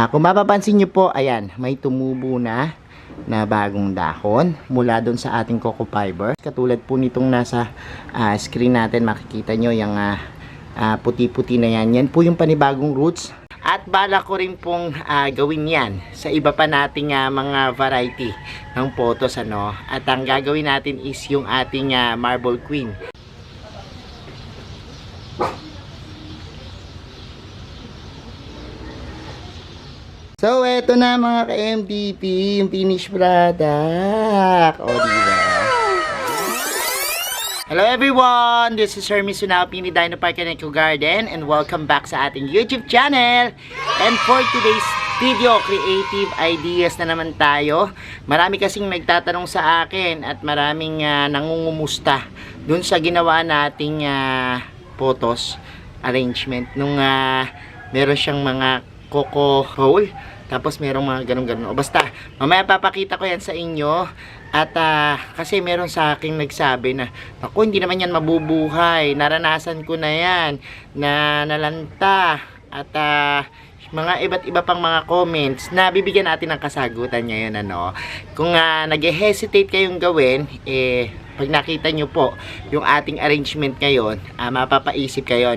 Kung mapapansin nyo po, ayan, may tumubo na bagong dahon mula doon sa ating coco fiber. Katulad po nitong nasa screen natin, makikita nyo yung puti-puti na yan. Yan po yung panibagong roots. At bala ko rin pong gawin yan sa iba pa nating mga variety ng photos. At ang gagawin natin is yung ating marble queen. So, eto na mga ka-MDP, yung finished product. O, diba? Hello everyone! This is Hermes Sunapi ni Dino Park and Eco Garden and welcome back sa ating YouTube channel. And for today's video, creative ideas na naman tayo. Marami kasing nagtatanong sa akin at maraming nangungumusta dun sa ginawa nating photos arrangement. Nung meron siyang mga coco roll, tapos merong mga ganun-ganun. Basta, mamaya papakita ko yan sa inyo. At kasi meron sa akin nagsabi na, ako hindi naman yan mabubuhay, naranasan ko na yan, na nalanta. At mga iba't iba pang mga comments na bibigyan natin ng kasagutan ngayon. Kung nag-hesitate kayong gawin, pag nakita nyo po yung ating arrangement ngayon, mapapaisip kayo,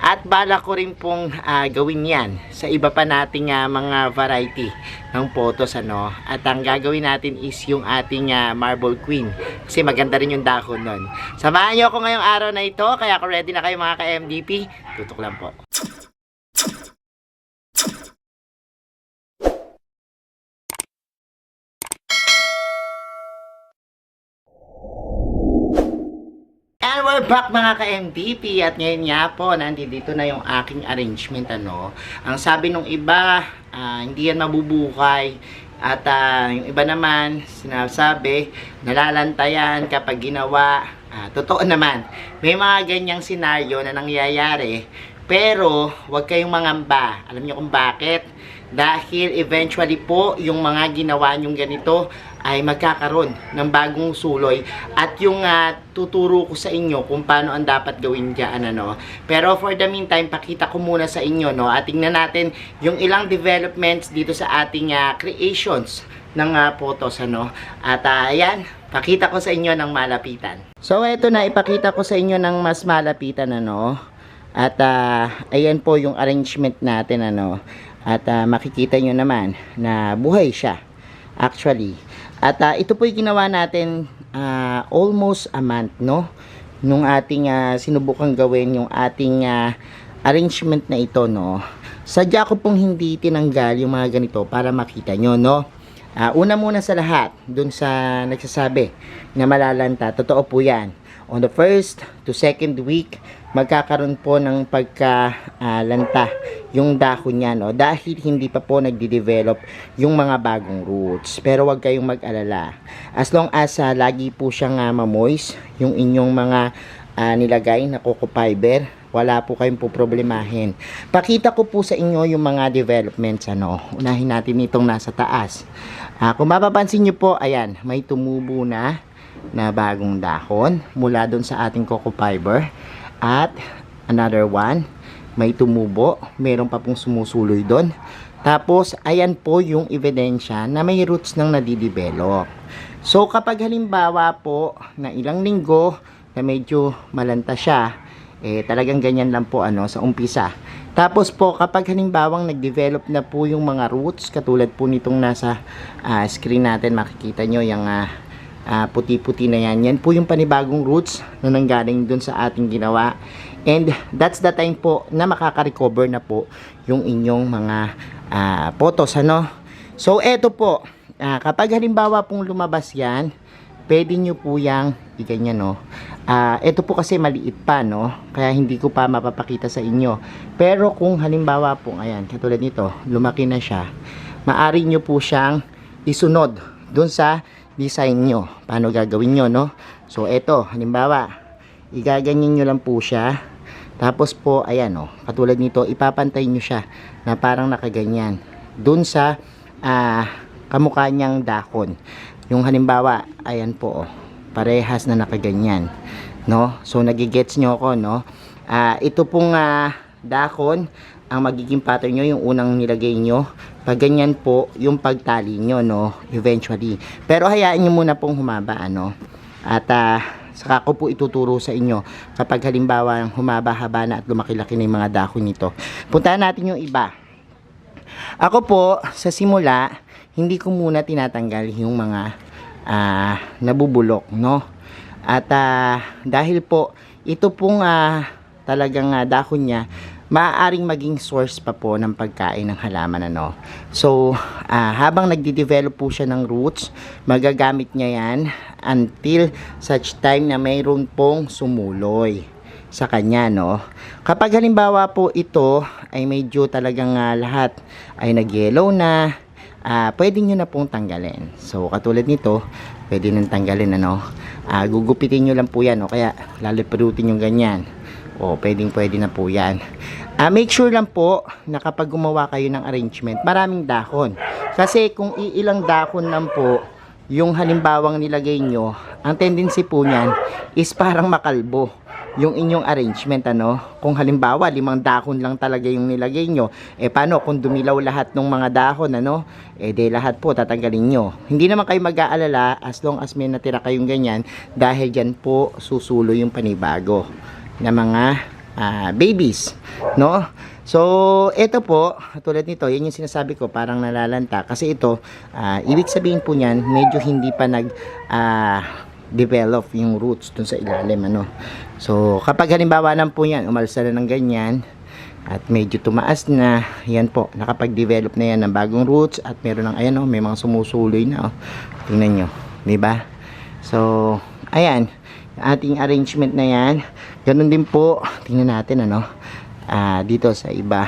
At bala ko rin pong gawin yan sa iba pa nating mga variety ng photos, At ang gagawin natin is yung ating marble queen. Kasi maganda rin yung dahon nun. Samahan nyo ako ngayong araw na ito, kaya ako ready na kayo mga ka-MDP. Tutok lang po. And we're back mga ka-MDP at ngayon nga po, nandito na yung aking arrangement. Ang sabi nung iba, hindi yan mabubuhay. At yung iba naman, sinasabi, nalalantayan kapag ginawa. Totoo naman, may mga ganyang senaryo na nangyayari. Pero, huwag kayong mangamba. Alam niyo kung bakit? Dahil eventually po, yung mga ginawa nyong ganito ay magkakaroon ng bagong suloy. At yung tuturo ko sa inyo kung paano ang dapat gawin dyan. Pero for the meantime, pakita ko muna sa inyo. At tingnan natin yung ilang developments dito sa ating creations ng photos. At ayan, pakita ko sa inyo ng malapitan. So, eto na, ipakita ko sa inyo ng mas malapitan. At ayan po yung arrangement natin. At makikita nyo naman na buhay siya actually. At ito po yung ginawa natin almost a month, nung ating sinubukang gawin yung ating arrangement na ito, Sadya ko pong hindi tinanggal yung mga ganito para makita nyo, Una muna sa lahat, dun sa nagsasabi na malalanta, totoo po yan. On the first to second week, magkakaroon po ng pagkalanta yung dahon niya, dahil hindi pa po nagde-develop yung mga bagong roots. Pero wag kayong mag-alala. As long as lagi po siyang mamoist yung inyong mga nilagay na coco fiber, wala po kayong poproblemahin. Pakita ko po sa inyo yung mga developments. Unahin natin itong nasa taas. Kung mapapansin nyo po, ayan, may tumubo na bagong dahon mula doon sa ating coco fiber. At another one, may tumubo, meron pa pong sumusuloy doon. Tapos ayan po yung ebidensya na may roots nang nadidevelop. So kapag halimbawa po na ilang linggo na medyo malanta siya, talagang ganyan lang po sa umpisa. Tapos po kapag halimbawang nag-develop na po yung mga roots, katulad po nitong nasa screen natin, makikita nyo yung puti-puti na yan. Yan po yung panibagong roots na nanggaling dun sa ating ginawa. And that's the time po na makaka-recover na po yung inyong mga photos. So eto po, kapag halimbawa pong lumabas yan, pwede nyo po yung iganyan, ito po kasi maliit pa, kaya hindi ko pa mapapakita sa inyo. Pero kung halimbawa po, ayan, katulad nito, lumaki na siya, maari nyo po siyang isunod dun sa design nyo. Paano gagawin nyo, So, eto, halimbawa, igaganyan nyo lang po siya. Tapos po, ayan, katulad nito, ipapantay nyo siya na parang nakaganyan dun sa kamukha niyang dahon. Yung halimbawa, ayan po, parehas na nakaganyan, So, nagigets nyo ako, ito pong dahon ang magiging pattern nyo, yung unang nilagay nyo. Pag ganyan po, yung pagtali nyo, no, eventually. Pero hayaan nyo muna pong humaba, ano. At, saka ko po ituturo sa inyo kapag halimbawa humaba-haba na at lumaki-laki na yung mga dahon nito. Puntahan natin yung iba. Ako po, sa simula, hindi ko muna tinatanggal yung mga nabubulok, no? At, dahil po, ito pong talagang dahon niya, maaaring maging source pa po ng pagkain ng halaman, ano. So, habang nagde-develop po siya ng roots, magagamit niya yan until such time na mayroon pong sumuloy sa kanya, no. Kapag halimbawa po ito ay medyo talagang lahat ay nag-yellow na, pwede nyo na pong tanggalin. So, katulad nito, pwede nang tanggalin, ano. Gugupitin nyo lang po yan, o kaya lalipirutin yung ganyan. O, pwede na po yan. Make sure lang po na kapag gumawa kayo ng arrangement, maraming dahon. Kasi kung iilang dahon lang po yung halimbawang nilagay nyo, ang tendency po niyan is parang makalbo yung inyong arrangement, ano. Kung halimbawa 5 dahon lang talaga yung nilagay nyo, paano kung dumilaw lahat ng mga dahon, ano, de lahat po tatanggalin nyo. Hindi naman kayo mag-aalala as long as may natira kayong ganyan, dahil dyan po susulo yung panibago na mga babies, no. So ito po, tulad nito, yan yung sinasabi ko, parang nalalanta kasi ito, ibig sabihin po niyan medyo hindi pa nag develop yung roots dun sa ilalim, ano. So kapag halimbawa lang po yan, umalsa na ng ganyan at medyo tumaas na, yan po, nakapag-develop na yan ng bagong roots at meron ng, ayan, may mga sumusuloy na, tingnan nyo, diba? So ayan, ating arrangement na yan. Ganun din po, tingnan natin, ano, dito sa iba.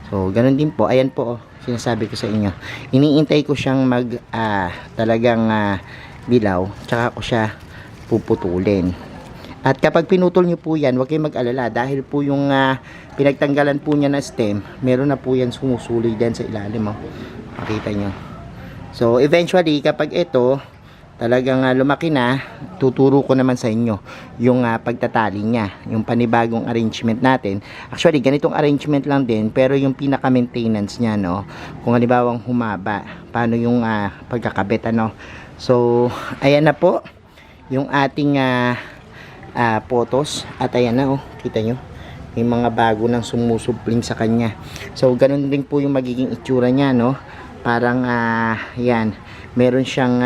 So ganun din po, ayan po, sinasabi ko sa inyo, iniintay ko siyang talagang dilaw, tsaka ko siya puputulin. At kapag pinutol nyo po yan, huwag kayong mag-alala, dahil po yung pinagtanggalan po niya na stem, meron na po yan sumusuloy din sa ilalim, makita nyo. So eventually, kapag ito talagang lumaki na, tuturo ko naman sa inyo yung pagtatali niya, yung panibagong arrangement natin. Actually, ganitong arrangement lang din, pero yung pinaka-maintenance niya, no, kung halibawang humaba, paano yung pagkakabit, ano. So ayan na po yung ating photos, at ayan na, kita nyo, yung mga bago nang sumusupling sa kanya. So ganun din po yung magiging itsura niya, no. Parang yan, meron siyang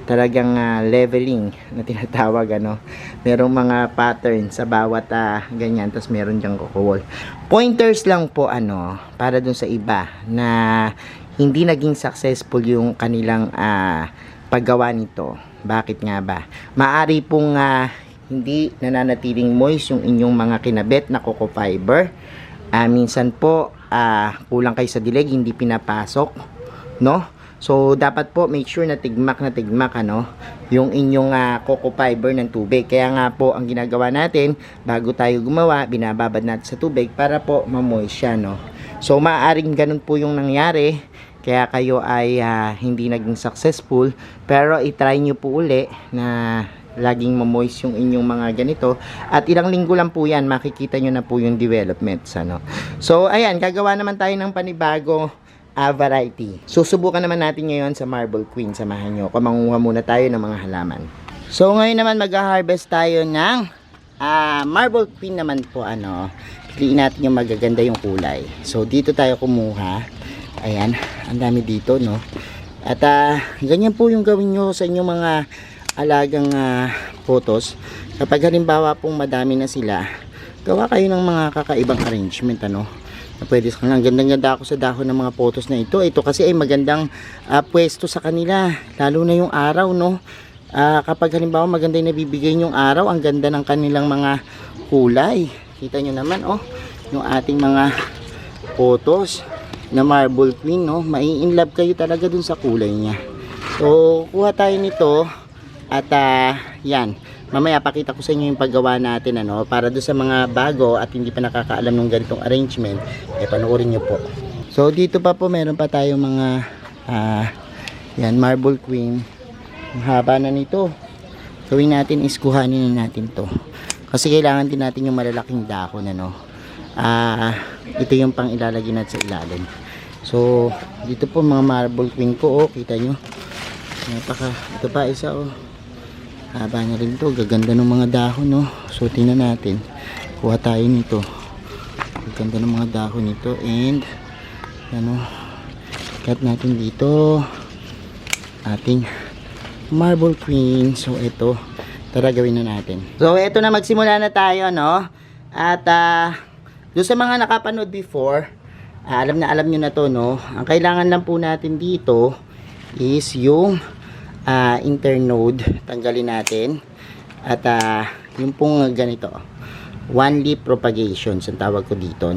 talagang leveling na tinatawag, ano. Merong mga pattern sa bawat ganyan, tapos meron diyang kukuwol. Pointers lang po, ano, para dun sa iba na hindi naging successful yung kanilang paggawa nito. Bakit nga ba? Maari pong hindi nananatiling moist yung inyong mga kinabit na coco fiber. Minsan po kulang kayo sa dilig, hindi pinapasok, no. So dapat po make sure na tigmak, ano, yung inyong coco fiber ng tubig. Kaya nga po ang ginagawa natin, bago tayo gumawa, binababad natin sa tubig para po ma-moist siya, no. So maaaring ganun po yung nangyari, kaya kayo ay hindi naging successful. Pero i-try nyo po uli na laging ma-moist yung inyong mga ganito, at ilang linggo lang po yan, makikita nyo na po yung developments, ano. So ayan, gagawa naman tayo ng panibago variety. Susubukan naman natin ngayon sa Marble Queen. Samahan nyo, mangunguha muna tayo ng mga halaman. So ngayon naman mag-harvest tayo ng Marble Queen naman po, ano. Piliin natin yung magaganda yung kulay. So dito tayo kumuha. Ayan, ang dami dito, no. At ganyan po yung gawin nyo sa inyong mga alagang photos. Kapag halimbawa pong madami na sila, gawa kayo ng mga kakaibang arrangement, ano, na pwede sa kanila. Gandang-ganda ako sa dahon ng mga photos na ito. Ito kasi ay magandang pwesto sa kanila, lalo na yung araw, no. Kapag halimbawa maganda yung nabibigay yung araw, ang ganda ng kanilang mga kulay. Kita nyo naman, yung ating mga photos na Marble Queen, no. Mai-inlove kayo talaga dun sa kulay niya. So kuha tayo nito, at yan, mamaya pakita ko sa inyo yung paggawa natin, ano, para doon sa mga bago at hindi pa nakakaalam ng ganitong arrangement, panoorin nyo po. So dito pa po meron pa tayong mga yan, Marble Queen. Ang haba na nito. Gawin natin is kuhanin na natin to, kasi kailangan din natin yung malalaking dahon, ano. ito yung pang ilalagay natin sa ilalim. So dito po mga marble queen ko, kita nyo, ito pa isa, haba na rin to, gaganda ng mga dahon, so tingnan natin, kuha tayo nito, gaganda ng mga dahon nito, and cut natin dito ating marble queen. So ito, tara gawin na natin. So ito na, magsimula na tayo, at doon sa mga nakapanood before, alam nyo na to, ang kailangan lang po natin dito is yung internode, tanggalin natin, at yung pong ganito, one leaf propagation ang tawag ko dito,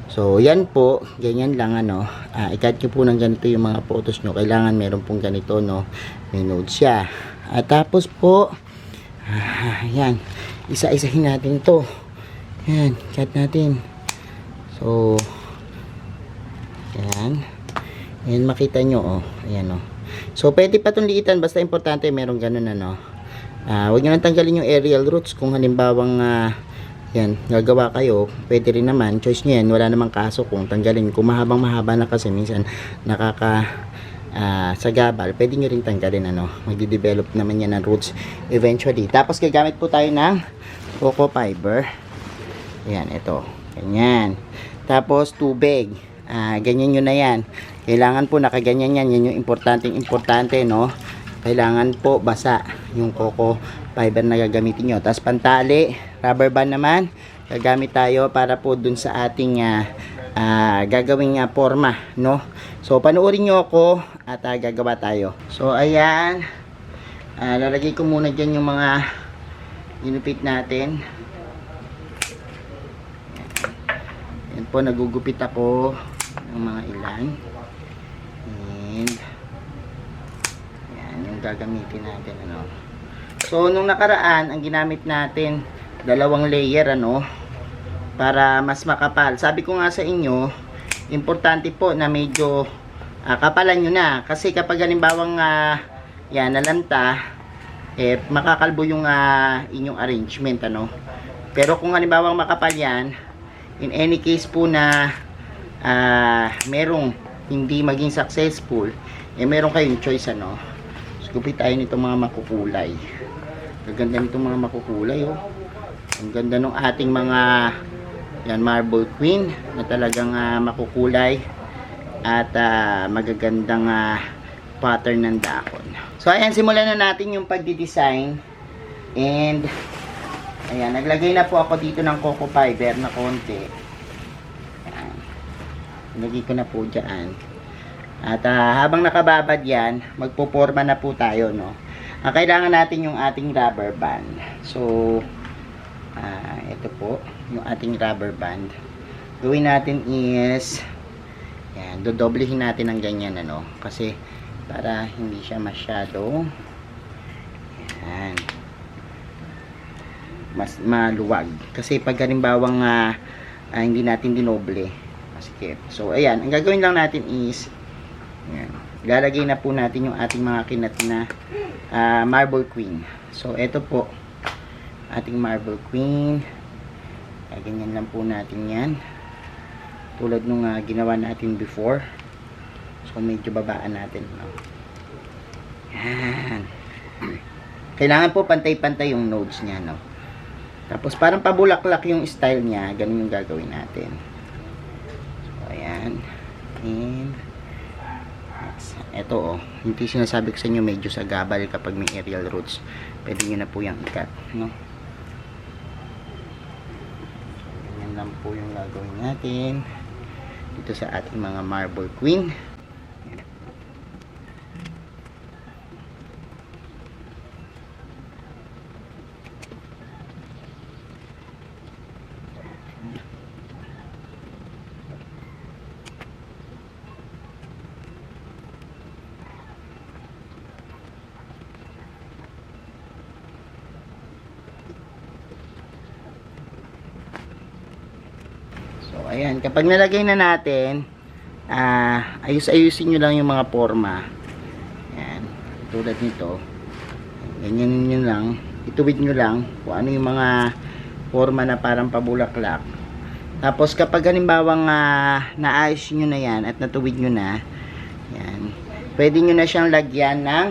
so yan po, ganyan lang, i-cut nyo po ng ganito yung mga photos nyo, kailangan meron pong ganito, may node siya, at tapos po yan, isa-isahin natin to, yan, cut natin, so yan, and makita nyo, ayan, so pwede pa itong liitan, basta importante meron ganun, huwag nyo lang tanggalin yung aerial roots. Kung halimbawang yan, gagawa kayo, pwede rin naman, choice nyo yan, wala namang kaso kung tanggalin. Kung mahaba na, kasi minsan sagabal, pwede nyo rin tanggalin, magde-develop naman yan ng roots eventually. Tapos gagamit po tayo ng coco fiber, ayan, ito, ganyan, tapos tubig, ganyan nyo na yan. Kailangan po nakaganyan yan. Yan yung importante, kailangan po basa yung coco fiber na gagamitin nyo. Tapos pantali, rubber band naman gagamit tayo para po dun sa ating gagawing forma, so panoorin nyo ako at gagawa tayo. So ayan, lalagay ko muna dyan yung mga inupit natin. Yan po, nagugupit ako ng mga ilan, and yan yung gagamitin natin, so nung nakaraan ang ginamit natin dalawang layer, para mas makapal. Sabi ko nga sa inyo, importante po na medyo kapalan nyo na, kasi kapag halimbawang yan nalanta, makakalbo yung inyong arrangement, pero kung halimbawang makapal yan, in any case po na merong hindi maging successful, meron kayong choice, so gupit tayo nito mga makukulay. Gaganda nito mga makukulay, ang ganda ng ating mga yan marble queen na talagang makukulay at magagandang pattern ng dahon. So ayan, simulan na natin yung pagdi-design, and ayan, naglagay na po ako dito ng coco fiber na konti. Lagay ko na po dyan. At habang nakababad yan, magpoporma na po tayo, Ang kailangan natin yung ating rubber band. So ito po yung ating rubber band. Gawin natin is yan, dodoblehin natin ng ganyan, kasi para hindi siya masyado yan, mas maluwag. Kasi pag halimbawang hindi natin dinoble, masikip. So ayan, ang gagawin lang natin is yan, lalagay na po natin yung ating mga kinat na marble queen. So ito po ating marble queen, ganyan lang po natin yan, tulad nung ginawa natin before. So medyo babaan natin, yan. Kailangan po pantay-pantay yung nodes niya, tapos parang pabulaklak yung style niya, ganun yung gagawin natin. Ayan, and ito, hindi sinasabi ko sa inyo medyo sagabal kapag may aerial roots, pwede nyo na po yung i-cut, ganyan lang po yung gagawin natin dito sa ating mga marble queen. Ayan, kapag nalagay na natin, ayus-ayusin nyo lang yung mga forma. Ayan, tulad nito. Ganyan nyo lang, ituwid nyo lang kung ano yung mga forma na parang pabulaklak. Tapos kapag halimbawang naayos nyo na yan at natuwid nyo na, yan, pwede nyo na siyang lagyan ng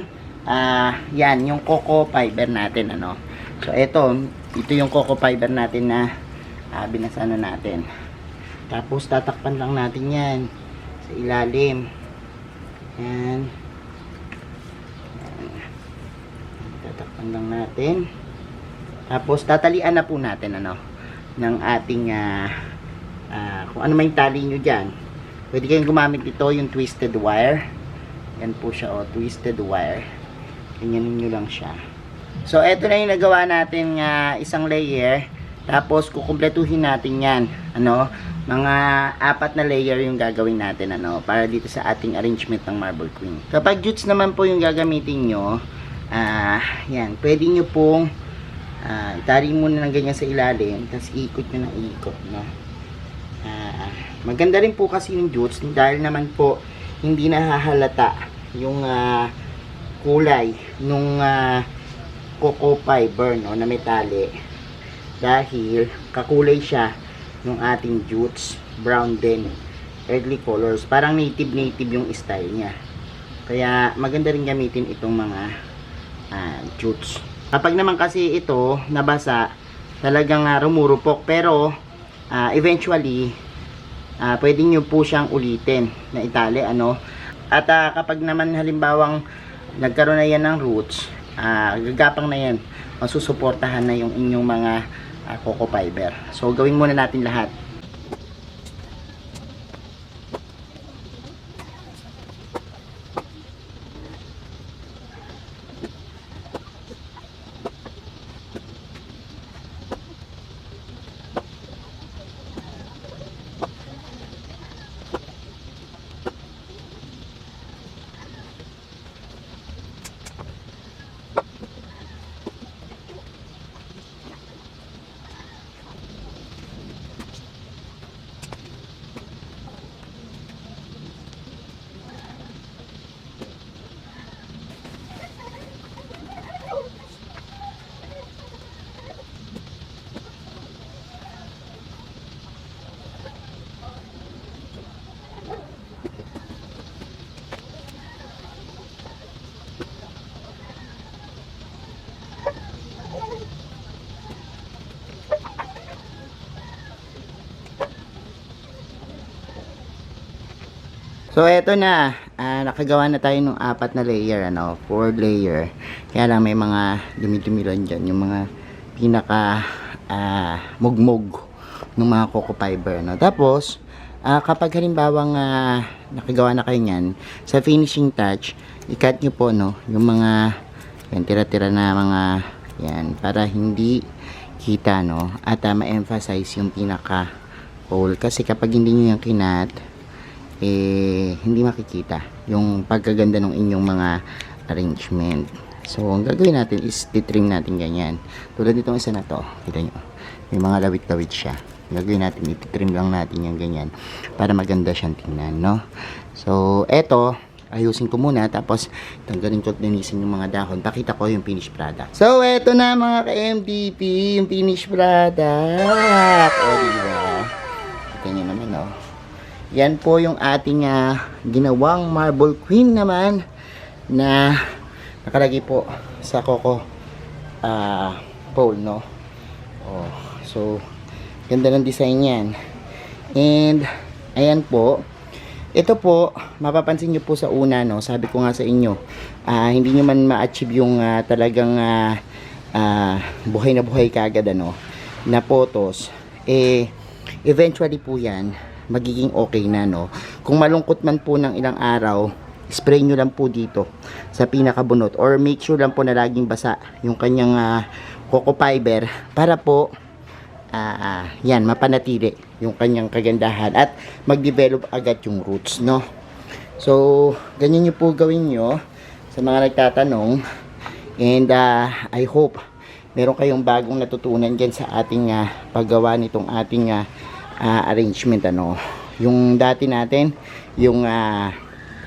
yan, yung coco fiber natin, ano. So ito yung coco fiber natin na binasa na natin. Tapos tatakpan lang natin yan sa ilalim. Yan. Tatakpan lang natin. Tapos tatalian na po natin, ano, ng ating kung ano may tali nyo dyan. Pwede kayong gumamit ito, yung twisted wire. Yan po siya, twisted wire. Ganyanin nyo lang siya. So eto na yung nagawa natin isang layer. Tapos kukumpletuhin natin yan, ano, mga 4 na layer yung gagawin natin, ano, para dito sa ating arrangement ng Marble Queen. Kapag jutes naman po yung gagamitin nyo, yan, pwede nyo pong itali muna ng ganyan sa ilalim, tapos ikot nyo ng ikot, no. Maganda rin po kasi yung jutes dahil naman po hindi nahahalata yung kulay nung coco fiber, no, na metali, dahil kakulay siya nung ating jutes, brown din, early colors, parang native yung style niya. Kaya maganda rin gamitin itong mga jutes. Kapag naman kasi ito nabasa, talagang rumurupok, pero eventually pwede nyo po siyang ulitin na itali, ano. At kapag naman halimbawang nagkaroon na yan ng roots, gagapang na yan, masusuportahan na yung inyong mga coco fiber. So gawin muna natin lahat. So eto na, nakagawa na tayo ng 4 na layer, ano, 4 layer. Kaya lang may mga dumi-dumi lang dyan, yung mga pinaka mugmog ng mga coco fiber, no. Tapos kapag halimbawang nakagawa na kayo nyan, sa finishing touch, i-cut nyo po, no, yung mga yan, tira-tira na mga yan, para hindi kita, no, at ma-emphasize yung pinaka hole. Kasi kapag hindi nyo yung kinat, hindi makikita yung pagkaganda ng inyong mga arrangement. So ang gagawin natin is titrim natin ganyan, tulad nitong isa na to, kita nyo may mga lawit-lawit siya. Gagawin natin, ititrim lang natin yung ganyan para maganda siyang tingnan, no. So eto, ayusin ko muna, tapos tanggalin ko at linisin yung mga dahon, pakita ko yung finished product. So eto na mga ka-MDP, yung finished product. O diba, kita nyo naman, no. Yan po yung ating ginawang Marble Queen naman na nakalagay po sa coco pole, no. Oh, so ganda ng design yan. And ayan po, ito po mapapansin nyo po sa una, no, sabi ko nga sa inyo, hindi nyo man ma-achieve yung talagang buhay na buhay kagad, ano, na photos, eventually po yan magiging okay na, no. Kung malungkot man po ng ilang araw, spray nyo lang po dito sa pinakabunot, or make sure lang po na laging basa yung kanyang coco fiber para po yan, mapanatili yung kanyang kagandahan at mag-develop agad yung roots, no. So ganyan nyo po gawin nyo sa mga nagtatanong, and I hope meron kayong bagong natutunan dyan sa ating paggawa nitong ating arrangement, ano. Yung dati natin, yung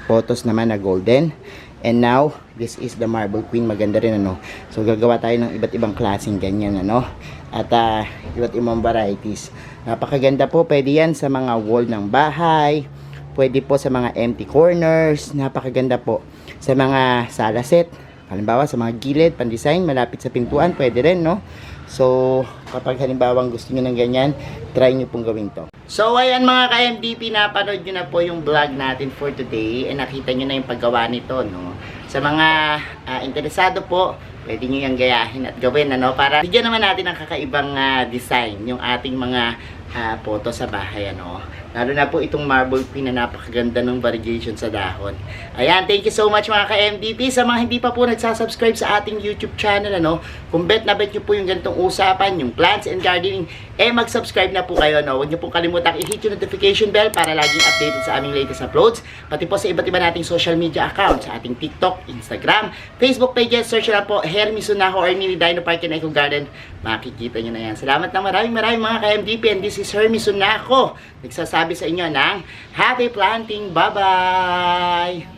photos naman na golden, And now, this is the Marble Queen. Maganda rin, ano. So, gagawa tayo ng iba't ibang klaseng ganyan, ano. At iba't ibang varieties. Napakaganda po. Pwede yan sa mga wall ng bahay. Pwede po sa mga empty corners. Napakaganda po. Sa mga sala set. Halimbawa, sa mga gilid, pan-design, malapit sa pintuan, pwede rin, no. So, kapag halimbawa gusto nyo ng ganyan, try nyo pong gawin to. So, ayan mga ka-MDP, napanood nyo na po yung vlog natin for today. And nakita nyo na yung paggawa nito, no. Sa mga interesado po, pwede nyo yung gayahin at gawin, ano, para bigyan naman natin ng kakaibang design yung ating mga photo sa bahay, ano. Lalo na po itong Marble Queen na napakaganda ng variegation sa dahon. Ayan, thank you so much mga ka-MDP. Sa mga hindi pa po nagsasubscribe sa ating YouTube channel, ano, kung bet na bet nyo po yung ganitong usapan, yung plants and gardening, mag-subscribe na po kayo, no. Huwag nyo pong kalimutang i-hit yung notification bell para laging updated sa aming latest uploads. Pati po sa iba't iba nating social media accounts, sa ating TikTok, Instagram, Facebook pages, search na po Hermy Sunaho or Mini Dino Park and Eco Garden. Makikita nyo na yan. Salamat na maraming mga ka-MDP, and this is Hermy Sunaho. Nagsasabi sa inyo ng happy planting. Bye-bye!